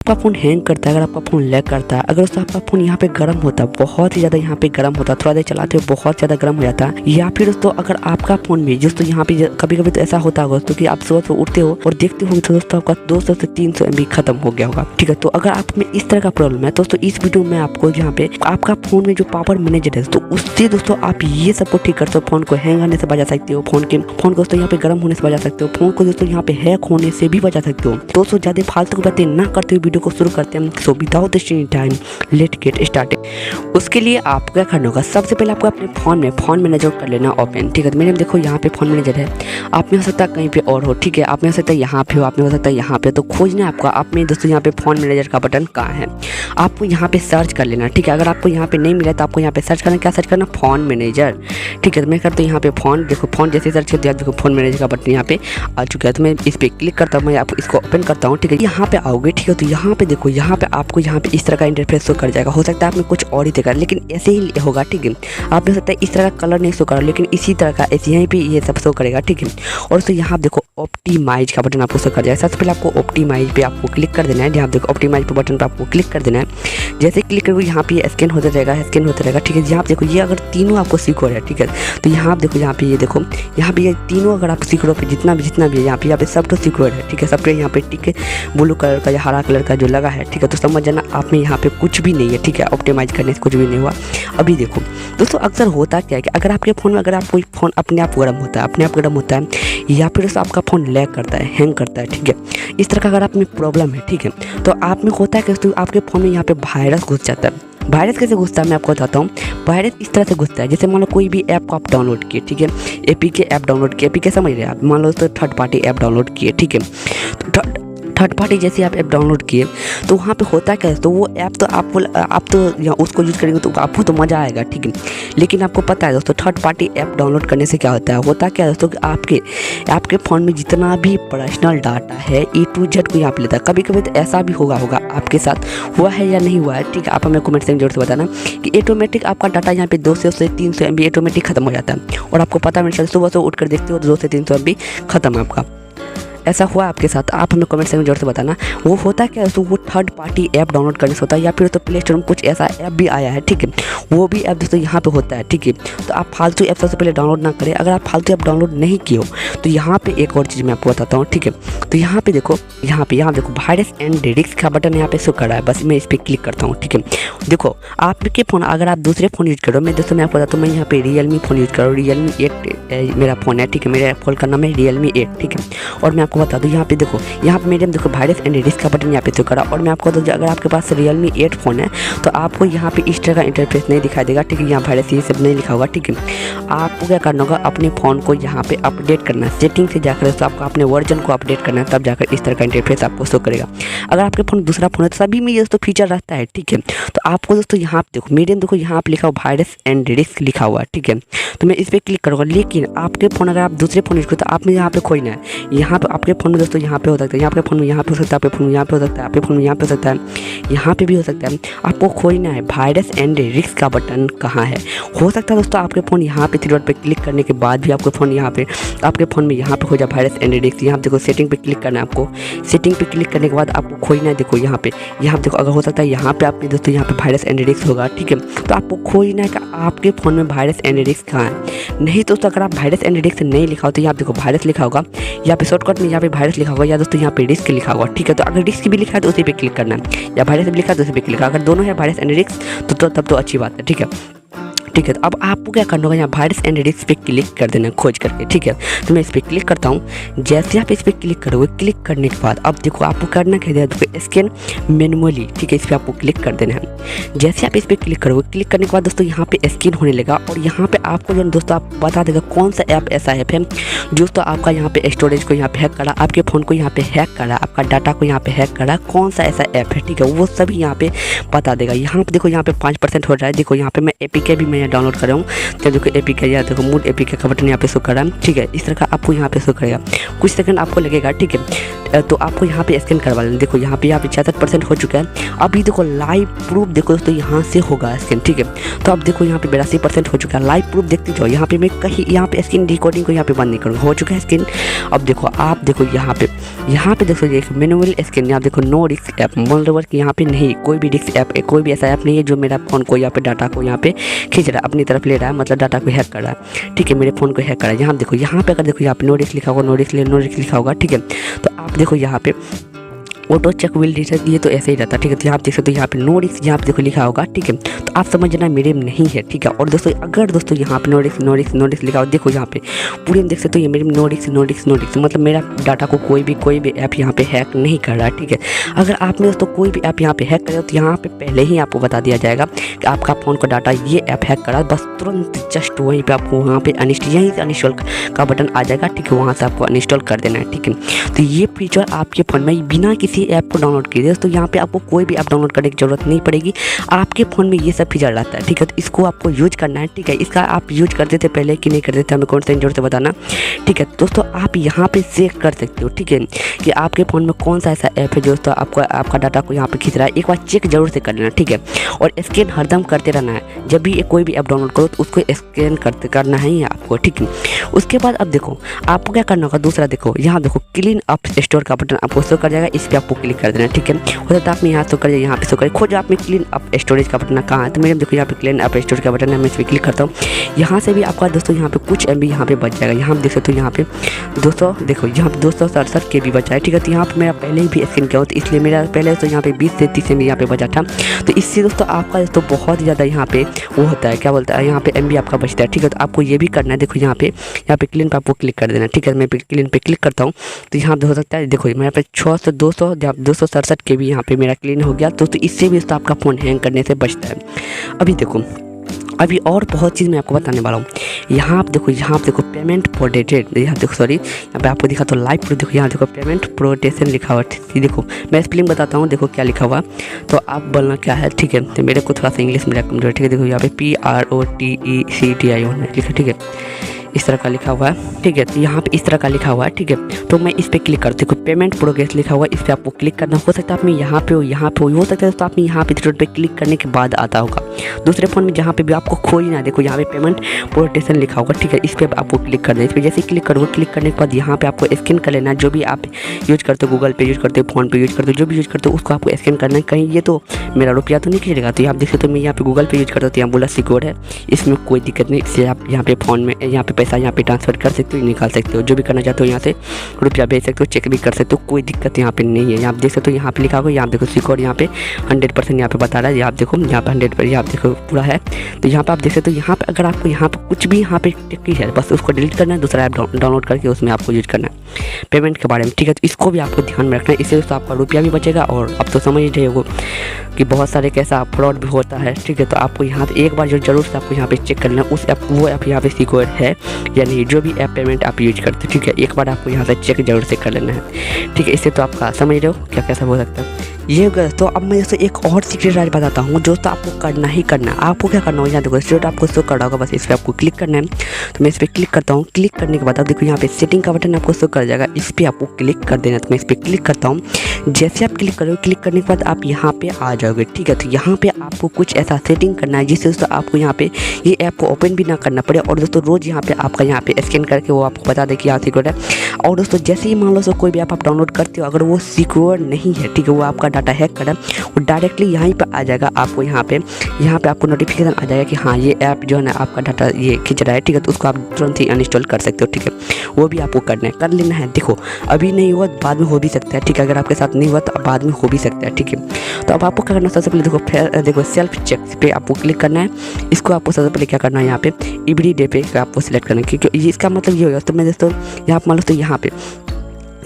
आपका phone hang करता है, अगर आपका फ़ोन लैग करता है, अगर दोस्तों आपका फ़ोन यहाँ पे गर्म होता है, बहुत ही ज़्यादा यहाँ पे गर्म होता है, थोड़ा देर चलाते हो बहुत ज़्यादा गर्म हो जाता है, या फिर दोस्तों अगर आपका फ़ोन में दोस्तों यहाँ पे कभी कभी तो ऐसा होता होगा दोस्तों कि आप सुबह उठते हो और देखते हो तो दोस्तों आपका 200 से 300 MB खत्म हो गया होगा। ठीक है, तो अगर आप में इस तरह का प्रॉब्लम है दोस्तों, इस वीडियो में आपको यहाँ पे आपका फ़ोन में जो पावर मैनेजर है तो उससे दोस्तों आप ये सबको ठीक कर सकते हो। फ़ोन को हैंग होने से बचा सकते हो, फ़ोन को दोस्तों यहाँ पे गर्म होने से बचा सकते हो, फ़ोन को दोस्तों यहाँ पे हैक होने से भी बचा सकते हो। दोस्तों ज़्यादा फालतू की बातें ना करते हुए वीडियो को शुरू करते हैं। So without wasting time let get started. उसके लिए आपको क्या करना होगा, सबसे पहले आपको अपने फ़ोन में फ़ोन मैनेजर कर लेना ओपन। ठीक है, तो मेरे देखो यहाँ पे फ़ोन मैनेजर है, आप में हो सकता है कहीं पे और हो। ठीक है, आप में हो सकता है यहाँ पे हो, आप में हो सकता है यहाँ पे। तो खोजना है आपका आप में दोस्तों यहाँ पे फ़ोन मैनेजर का बटन कहाँ है, आपको यहाँ पे सर्च कर लेना। ठीक है, अगर आपको यहाँ पे नहीं मिला तो आपको यहाँ पे सर्च करना, क्या सर्च करना, फ़ोन मैनेजर। ठीक है, तो मैं करता हूँ यहाँ पे फ़ोन, देखो फ़ोन जैसे सर्च करते हैं देखो फ़ोन मैनेजर का बटन यहाँ पे आ चुका है। तो मैं इस पर क्लिक करता हूँ, मैं आपको इसको ओपन करता हूँ। ठीक है, यहाँ पे आओगे। ठीक है, तो यहाँ पे देखो, यहाँ पे आपको यहाँ पे इस तरह का इंटरफेस शो कर जाएगा। हो सकता है आपने कुछ और ही देखा, लेकिन ऐसे ही होगा। ठीक है, आप हो सकता है इस तरह का कलर नहीं शो करा, लेकिन इसी तरह का ऐसे यहीं पे ये सब शो करेगा। ठीक है, और तो यहाँ देखो ऑप्टिमाइज का बटन आपको शो कर जाएगा। सबसे पहले आपको ऑप्टिमाइज पे आपको क्लिक कर देना है। यहाँ देखो ऑप्टिमाइज पे बटन पे आपको क्लिक कर देना है। जैसे क्लिक करोगे यहाँ पे स्कैन होता रहेगा, स्कैन होता रहेगा। ठीक है, यहाँ पे देखो ये अगर तीनों आपको सिक्योर है। ठीक है, तो यहाँ आप देखो, यहाँ पे ये देखो, यहाँ पे ये तीनों अगर आप सिक्योर पे जितना भी है यहाँ पे सब तो सिक्योर है। ठीक है, सबके यहाँ पे टिक ब्लू कलर का या हरा कलर का जो लगा है। ठीक है, तो समझ जाना आप में यहाँ पे कुछ भी नहीं है। ठीक है, ऑप्टिमाइज करने से कुछ भी नहीं हुआ। अभी देखो दोस्तों, अक्सर होता क्या है कि अगर आपके फ़ोन में अगर आप कोई फ़ोन अपने आप गर्म होता है, या फिर दोस्तों आपका फ़ोन लैग करता है, हैंग करता है। ठीक है, इस तरह का अगर आप में प्रॉब्लम है, ठीक है, तो आप में होता है कि दोस्तों आपके फ़ोन में यहाँ पे वायरस घुस जाता है। वायरस कैसे घुसता है मैं आपको बताता हूँ। वायरस इस तरह से घुसता है, जैसे मान लो कोई भी ऐप को आप डाउनलोड किए। ठीक है, एपीके ऐप डाउनलोड किए, एपीके समझ रहे हैं आप, मान लो तो थर्ड पार्टी ऐप डाउनलोड किए। ठीक है, तो थर्ड पार्टी जैसे आप ऐप डाउनलोड किए तो वहाँ पे होता क्या है, तो वो ऐप तो आप तो उसको यूज़ करेंगे तो आपको तो मज़ा आएगा। ठीक है, लेकिन आपको पता है दोस्तों थर्ड पार्टी ऐप डाउनलोड करने से क्या होता क्या है दोस्तों कि आपके फ़ोन में जितना भी पर्सनल डाटा है A to Z को यहाँ पे लेता है। कभी कभी तो ऐसा भी होगा आपके साथ हुआ है या नहीं हुआ है। ठीक है, आप हमें कमेंट सेक्शन जरूर से बताना कि ऑटोमेटिक आपका डाटा यहाँ पे 200 से 300 MB ऑटोमेटिक खत्म हो जाता है, और आपको पता नहीं चलता, सुबह से उठ कर देखते हो 200 से 300 MB खत्म है आपका। ऐसा हुआ आपके साथ, आप हमें कमेंट सेक्शन में जरूर से बताना। वो होता क्या है, तो वो थर्ड पार्टी ऐप डाउनलोड करने से होता है, या फिर तो प्ले स्टोर में कुछ ऐसा ऐप भी आया है। ठीक है, वो भी ऐप दोस्तों यहाँ पे होता है। ठीक है, तो आप फालतू ऐप सबसे पहले डाउनलोड ना करें। अगर आप फालतू ऐप डाउनलोड नहीं किए हो तो यहाँ पे एक और चीज़ मैं आपको बताता हूँ। ठीक है, तो यहाँ पे देखो, यहाँ देखो वायरस एंड रिस्क का बटन यहाँ पे शो कर रहा है, बस मैं इस पर क्लिक करता हूँ। ठीक है, देखो आपके फ़ोन अगर आप दूसरे फ़ोन यूज करो, मैं दोस्तों मैं आपको बताता हूँ, मैं यहाँ पे रियलमी फ़ोन यूज कर रहा हूँ, रियलमी 8 मेरा फ़ोन है। ठीक है, मेरे फ़ोन का नाम है रियलमी 8। ठीक है, और मैं आपको बता दूँ यहाँ पे देखो, यहाँ पे मेरे देखो वायरस एंड रिस्क का बटन यहाँ पे शो करा। और मैं आपको अगर आपके पास रियलमी 8 फ़ोन है तो आपको यहाँ पे इस तरह का इंटरफेस नहीं दिखाई देगा। ठीक है, यहाँ वायरस ये सब नहीं लिखा होगा। ठीक है, आपको क्या करना होगा, अपने फ़ोन को यहाँ पे अपडेट करना है, सेटिंग से जाकर तो आपको अपने वर्जन को अपडेट करना है, तब जाकर इस तरह का इंटरफेस आपको शो करेगा। अगर आपके फ़ोन दूसरा फ़ोन है तो सभी में ये दोस्तों फीचर रहता है। ठीक है, तो आपको दोस्तों यहाँ पे देखो, मेरे देखो यहाँ पे लिखा हुआ वायरस एंड रिस्क लिखा हुआ है। ठीक है, तो मैं इस पर क्लिक करूँगा, लेकिन आपके फ़ोन अगर आप दूसरे फ़ोन यूज करो तो आपने यहाँ पे खोजना है। यहाँ पे आपके फ़ोन में दोस्तों यहाँ पे हो सकता है, यहाँ पे फ़ोन में यहाँ पे हो सकता है, आपके फ़ोन में यहाँ पे हो सकता है, आपके फ़ोन में यहाँ पे हो सकता है, यहाँ पे भी हो सकता है। आपको खोजना है वायरस एंड रिस्क का बटन कहाँ है। हो सकता है दोस्तों आपके फ़ोन यहाँ पे 3 डॉट पे क्लिक करने के बाद भी आपके फ़ोन यहाँ पे आपके फ़ोन में यहाँ पे हो जाए वायरस एंड रिस्क। यहाँ देखो सेटिंग पे क्लिक करना है आपको, सेटिंग पे क्लिक करने के बाद आपको खोजना है। देखो यहाँ पे देखो, अगर हो सकता है यहाँ पे आपके दोस्तों यहाँ पे वायरस एंड रिस्क होगा। ठीक है, तो आपको खोजना है कि आपके फ़ोन में वायरस एंड रिस्क कहाँ है। नहीं दोस्तों, अगर आप वायरस एंड रिस्क नहीं लिखा हो तो यहाँ देखो वायरस लिखा होगा, यहाँ पे शॉर्टकट में यहाँ पे वायरस लिखा होगा, या दोस्तों यहाँ पे रिस्क लिखा होगा। ठीक है, तो अगर रिस्क भी लिखा है तो उसी पे क्लिक करना है, या वायरस भी लिखा है तो उसी पे क्लिक करना है। अगर दोनों है वायरस एंड रिस्क तो तब तो अच्छी बात है। ठीक है, ठीक है, तो अब आपको क्या करना होगा, यहाँ वायरस एंड रिस्क पे क्लिक कर देना खोज करके। ठीक है, तो मैं इस पर क्लिक करता हूँ। जैसे आप इस पर क्लिक करोगे, क्लिक करने के बाद अब देखो आपको करना क्या है, देखो स्कैन मैनुअली। ठीक है, इस पर आपको क्लिक कर देना है। जैसे आप इस पर क्लिक करोगे, क्लिक करने के बाद दोस्तों यहाँ पे स्कैन होने लगा, और यहाँ पे आपको जो दोस्तों आप बता देगा कौन सा ऐप ऐसा ऐप है दोस्तों आपका यहाँ पे स्टोरेज को यहाँ पे हैक करा, आपके फ़ोन को यहाँ पे हैक करा, आपका डाटा को यहाँ पे हैक करा, कौन सा ऐसा ऐप है। ठीक है, वो सभी यहाँ पे बता देगा। यहाँ पे देखो, यहाँ पे 5% हो रहा है। देखो यहाँ पे मैं एपीके भी मैं मैं डाउनलोड कर रहा हूँ। तो देखो एपीके, या देखो मूड एपीके का बटन यहाँ पे शो कर रहा है, ठीक है। इस तरह का आपको यहाँ पे शो करेगा, कुछ सेकंड आपको लगेगा, ठीक है। तो आपको यहाँ पे स्कैन करवा लेना। देखो यहाँ पे 66% हो चुका है। अभी देखो लाइव प्रूफ देखो दोस्तों यहाँ से होगा स्कैन, ठीक है। तो अब देखो यहाँ पे 82% हो चुका है। लाइव प्रूफ देखते जाओ, यहाँ पे मैं कहीं यहाँ पे स्क्रीन रिकॉर्डिंग को यहाँ पे बंद नहीं करूँगा, हो चुका है स्कैन। अब देखो आप देखो यहाँ पे देखो ये मैनुअल स्कैन, यहाँ देखो नो रिस्क ऐप, मोल्डोवर की यहाँ पे नहीं, कोई भी रिस्क ऐप, कोई भी ऐसा ऐप नहीं है जो मेरा फ़ोन को यहाँ पे डाटा को यहाँ पे खींच रहा है, अपनी तरफ ले रहा है, मतलब डाटा को हैक कर रहा है, ठीक है, मेरे फ़ोन को हैक कर रहा है। यहाँ देखो यहाँ पे अगर देखो यहाँ पे नो रिस्क लिखा होगा, नो रिस्क लिखा होगा, ठीक है। तो आप देखो यहाँ पे ऑटो चेक विल डिटेक्ट, ये तो ऐसे ही रहता है, ठीक है। तो यहाँ आप देख सकते हो यहाँ पे नो रिस्क, यहाँ पे देखो लिखा होगा, ठीक है। तो आप समझना मेरे में नहीं है, ठीक है। और दोस्तों अगर दोस्तों यहाँ पे नो रिस्क लिखा होगा, देखो यहाँ पे पूरे में देख सकते हो ये मेरे में नो रिस्क, मतलब मेरा डाटा को कोई भी ऐप यहाँ पे हैक नहीं कर रहा है, ठीक है। अगर आपने दोस्तों कोई भी ऐप यहाँ पे हैक करे तो यहाँ पे पहले ही आपको बता दिया जाएगा कि आपका फ़ोन का डाटा ये ऐप हैक करा, बस तुरंत जस्ट वहीं पे आपको वहाँ पे यहीं से अनइंस्टॉल का बटन आ जाएगा, ठीक है। वहाँ से आपको अनइंस्टॉल कर देना है, ठीक है। तो ये फीचर आपके फ़ोन में बिना किसी ऐप को डाउनलोड कीजिए तो यहाँ पे आपको कोई भी ऐप डाउनलोड करने की जरूरत नहीं पड़ेगी, आपके फ़ोन में ये सब फीचर रहता है, ठीक है। तो इसको आपको यूज करना है, ठीक है। इसका आप यूज करते थे पहले कि नहीं करते थे, हमें कौन सा जरूरत है बताना, ठीक है। दोस्तों आप यहाँ पे चेक कर सकते हो, ठीक है, कि आपके फ़ोन में कौन सा ऐसा ऐप है जो दोस्तों आपका डाटा को यहाँ पे खींच रहा है। एक बार चेक जरूर से कर लेना, ठीक है। और स्कैन हरदम करते रहना है, जब भी कोई भी ऐप डाउनलोड करो तो उसको स्कैन करना है आपको, ठीक है। उसके बाद अब देखो आपको क्या करना होगा, दूसरा देखो यहाँ देखो क्लीन अप स्टोर का बटन आपको शो कर जाएगा, इस पर आपको क्लिक कर देना, ठीक है। हो सकता है आप में यहाँ शो कर जाए, यहाँ पे शो कर खोज आप में क्लीन अप स्टोरेज का बटन कहाँ है, तो मेरे देखो यहाँ पे क्लीन अप स्टोरेज का बटन है, मैं इस पर क्लिक करता हूँ। यहाँ से भी आपका दोस्तों यहाँ पे कुछ MB यहाँ पे बच जाएगा, यहाँ देख सकते हो यहाँ पे 200 देखो यहाँ पे 267 KB बचा है, ठीक है। तो यहाँ पे मेरा पहले ही भी स्कैन किया हो तो इसलिए मेरा पहले तो यहाँ पे 20 से 30 MB यहाँ पे बचा था। तो इससे दोस्तों आपका दोस्तों बहुत ही ज़्यादा यहाँ पे वो होता है, क्या बोलता है, यहाँ पे MB आपका बचता है, ठीक है। तो आपको ये भी करना है, देखो यहाँ पे क्लीन पे आपको क्लिक कर देना, ठीक है। मैं क्लीन पे क्लिक करता हूँ तो यहाँ पे हो सकता है देखो मेरे पे 267 KB यहाँ पे मेरा क्लीन हो गया। तो इससे भी दोस्तों आपका फ़ोन हैंग करने से बचता है। अभी देखो अभी और बहुत चीज़ मैं आपको बताने वाला हूँ। यहाँ आप देखो पेमेंट प्रोटेक्टेड, यहाँ देखो सॉरी यहाँ पे आपको दिखा तो लाइव प्रूफ, देखो यहाँ देखो पेमेंट प्रोटेक्शन लिखा हुआ है, देखो मैं स्पेलिंग बताता हूँ, देखो क्या लिखा हुआ तो आप बोलना क्या है, ठीक है। तो मेरे को थोड़ा सा इंग्लिश मेरा कमजोर, ठीक है। देखो यहाँ पे PROTECTION लिखा, ठीक है, इस तरह का लिखा हुआ है, ठीक है। तो यहाँ पे इस तरह का लिखा हुआ है, ठीक है। तो मैं इस पर क्लिक करती हूँ, पेमेंट प्रोग्रेस लिखा हुआ है, इस पर आपको क्लिक करना। हो सकता है आप में यहाँ पे हो सकता है तो आप में यहाँ पे थ्रेड पे क्लिक करने के बाद आता होगा दूसरे फ़ोन में, जहाँ पे भी आपको खोज ना, देखो यहाँ पे पेमेंट प्रोटेक्शन लिखा होगा, ठीक है। इस पर आपको क्लिक कर देना। इस पर जैसे क्लिक करोगे, क्लिक करने के बाद यहाँ पे आपको स्कैन कर लेना, जो भी आप यूज करते हो, गूगल पे यूज करते हो, फ़ोन पे यूज करते हो, जो भी यूज करते हो उसको आपको स्कैन करना है। कहीं ये तो मेरा रुपया तो नहीं खींचेगा। तो यहाँ देख सकते हो मैं यहाँ पे गूगल पे यूज करता हूँ, तो यहाँ बोला सिक्योर है, इसमें कोई दिक्कत नहीं। इससे आप यहाँ पे फ़ोन में यहाँ पे पैसा यहाँ पे ट्रांसफर कर सकते हो, निकाल सकते हो, जो भी करना चाहते हो यहाँ से रुपया भेज सकते हो, चेक भी कर सकते हो, कोई दिक्कत यहाँ पे नहीं है। यहाँ आप देख सकते हो यहाँ पे लिखा होगा, यहाँ देखो सिक्योर, यहाँ पे 100% यहाँ पे बता रहा है। यहाँ देखो यहाँ पे 100 यहाँ देखो पूरा है। तो यहाँ पे आप देख सकते हो यहाँ पे अगर आपको यहाँ पे कुछ भी यहाँ पे टिकी है, बस उसको डिलीट करना है, दूसरा ऐप डाउनलोड करके उसमें आपको यूज करना है पेमेंट के बारे में, ठीक है। तो इसको भी आपको ध्यान में रखना है, इससे दोस्तों आपका रुपया भी बचेगा। और अब तो समझ ही रहे हो कि बहुत सारे कैसा फ्रॉड भी होता है, ठीक है। तो आपको यहाँ पे एक बार जो जरूर से आपको यहाँ पे चेक करना है उस ऐप वो ऐप यहाँ पे सिक्योर है या नहीं, जो भी ऐप पेमेंट आप यूज करते हो, ठीक है। एक बार आपको यहाँ से चेक जरूर से कर लेना है, ठीक है। इससे तो आपका समझ रहे हो क्या कैसा हो सकता है ये। तो अब मैं दोस्तों एक और सीक्रेट राज बताता हूँ जो तो आपको करना ही करना है। आपको क्या करना होगा, यहाँ देखो स्ट्रेट आपको शो कर रहा होगा, बस इस पर आपको क्लिक करना है। तो मैं इस पर क्लिक करता हूँ, क्लिक करने के बाद आप देखो यहाँ पे सेटिंग का बटन आपको शो कर जाएगा, इस पर आपको क्लिक कर देना। तो मैं इस पर क्लिक करता हूँ, जैसे आप क्लिक करोगे, क्लिक करने के बाद आप यहाँ पे आ जाओगे, ठीक है। तो यहाँ पे आपको कुछ ऐसा सेटिंग करना है जिससे दोस्तों आपको यहाँ पे ये ऐप को ओपन भी ना करना पड़े, और दोस्तों रोज़ यहाँ पे आपका यहाँ पे स्कैन करके वो आपको बता दे कि यहाँ सिक्योर है। और दोस्तों जैसे ही मान लो कोई भी ऐप आप डाउनलोड करते हो, अगर वो सिक्योर नहीं है, ठीक है, वो आपका डाटा हैक कर वो डायरेक्टली यहीं पर आ जाएगा, आपको यहाँ पे आपको नोटिफिकेशन आ जाएगा कि हाँ ये ऐप जो है ना आपका डाटा ये खींच रहा है, ठीक है। तो उसको आप तुरंत ही अनइंस्टॉल कर सकते हो, ठीक है। वो भी आपको कर लेना है। देखो अभी नहीं हुआ, बाद में हो भी सकता है, ठीक है। अगर आपके साथ नहीं हुआ तो बाद में हो भी सकता है, ठीक है। तो अब आपको क्या करना है, सबसे पहले देखो सेल्फ चेक पे आपको क्लिक करना है। इसको आपको सबसे पहले क्या करना है, यहाँ पे एवरी डे पे आपको सिलेक्ट करना है, क्योंकि इसका मतलब ये होगा। तो मैं दोस्तों यहाँ मान लो तो यहाँ पे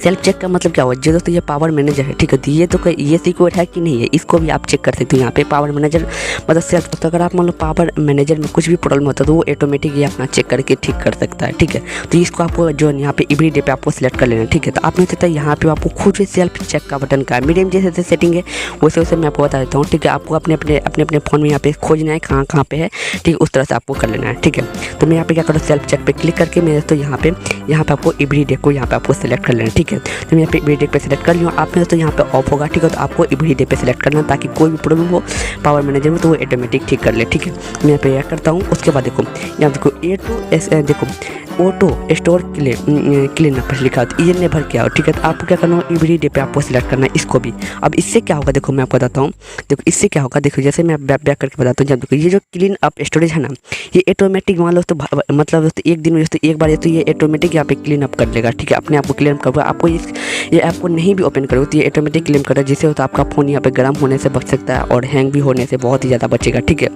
सेल्फ चेक का मतलब क्या हुआ जो दोस्तों ये पावर मैनेजर है, ठीक है। तो ये तो ये सिक्योर है कि नहीं है, इसको भी आप चेक कर सकते हो यहाँ पे। पावर मैनेजर मतलब सेल्फ, तो अगर आप मान लो पावर मैनेजर में कुछ भी प्रॉब्लम होता है तो वो ऑटोमेटिक ये अपना चेक करके ठीक कर सकता है, ठीक है। तो इसको आपको जो यहाँ पे एवरीडे पे आपको सिलेक्ट कर लेना है, ठीक है। तो आप नहीं सकता यहाँ पे आपको खुद से सेल्फ चेक का बटन का मीडियम जैसे सेटिंग है वैसे वैसे मैं आपको बता देता हूँ, ठीक है। आपको अपने फ़ोन में यहाँ पे खोजना है कहाँ पे है, ठीक है, उस तरह से आपको कर लेना है, ठीक है। तो मैं यहाँ पे क्या करूँ, सेल्फ चेक पे क्लिक करके मैं तो यहाँ पे आपको एवरीडे को यहाँ पे आपको सेलेक्ट कर लेना है, ठीक है। तो मैं यहाँ पे एवरीडे पे सेलेक्ट कर लिया। आप में तो यहाँ पे ऑफ होगा, ठीक है। तो आपको एवरीडे पे सेलेक्ट करना ताकि कोई भी प्रॉब्लम हो पावर मैनेजर में तो वो ऑटोमेटिक ठीक कर ले, ठीक है। मैं यहाँ पे करता हूँ। उसके बाद देखो यहाँ देखो A2S देखो ऑटो स्टोर क्लीन अप लिखा तो ये नेवर क्या हो, ठीक है। तो आपको क्या करना है, एवरीडे पे आपको सिलेक्ट करना है इसको भी। अब इससे क्या होगा देखो मैं आपको बताता हूँ। देखो इससे क्या होगा, देखो जैसे मैं बैक करके बताता हूँ। जब देखो ये जो क्लीन अप स्टोरेज है ना, ये ऑटोमेटिक मान लो तो मतलब दोस्तों एक दिन में दोस्तों एक बार ये तो ये ऑटोमेटिक यहाँ पे क्लीन अप कर लेगा, ठीक है। अपने आप को क्लीन करेगा। आपको ये ऐप को नहीं भी ओपन करोगे तो ये ऑटोमेटिक क्लीन करेगा, जिससे होता है आपका फ़ोन यहाँ पे गर्म होने से बच सकता है और हैंग भी होने से बहुत ही ज़्यादा बचेगा, ठीक है।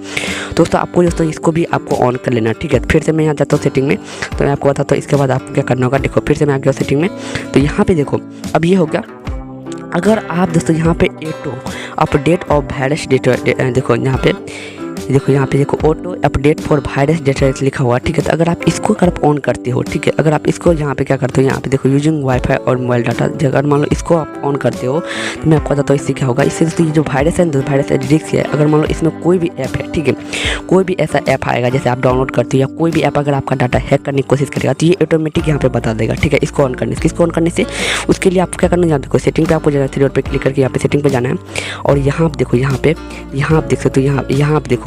दोस्तों आपको दोस्तों इसको भी आपको ऑन कर लेना, ठीक है। फिर से मैं यहाँ जाता हूँ सेटिंग में, तो मैं आपको बताता हूँ। इसके बाद आपको क्या करना होगा, देखो फिर से मैं आ गया सेटिंग में। तो यहाँ पे देखो अब ये हो गया। अगर आप दोस्तों यहाँ पे auto update of virus data देखो यहाँ पे देखो auto update for virus data लिखा हुआ, ठीक है। तो अगर आप इसको ऑन करते हो, ठीक है, अगर आप इसको यहाँ पे क्या करते हो, यहाँ पे देखो यूजिंग वाईफाई और मोबाइल डाटा, अगर मान लो इसको आप ऑन करते हो तो मैं आपको बताता हूँ इससे क्या होगा। इससे दोस्तों ये जो वायरस है वायरस रिस्क है। अगर मान लो इसमें कोई भी ऐप है, ठीक है, कोई भी ऐसा ऐप आएगा जैसे आप डाउनलोड करते हो या कोई भी ऐप अगर आपका डाटा हैक करने की कोशिश करेगा तो ये ऑटोमेटिक यहाँ पे बता देगा, ठीक है। इसको ऑन करने से उसके लिए आपको क्या करना है, देखो सेटिंग पे आपको जाना है, 3 डॉट पे क्लिक करके यहाँ पे सेटिंग पे जाना है। और यहाँ आप देखो यहाँ आप देख सकते हो, यहाँ आप देखो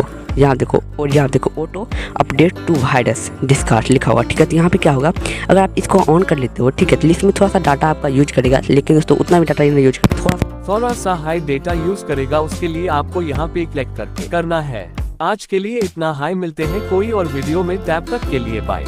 auto update to virus discard लिखा हुआ, ठीक है। तो यहाँ पे क्या होगा, अगर आप इसको ऑन कर लेते हो, ठीक है, तो इसमें थोड़ा सा डाटा आपका यूज करेगा, लेकिन दोस्तों उतना भी डाटा नहीं यूज करेगा, थोड़ा सा हाई डेटा यूज करेगा। उसके लिए आपको यहाँ पे क्लिक करके करना है। आज के लिए इतना हाई, मिलते हैं कोई और वीडियो में, तब तक के लिए बाय।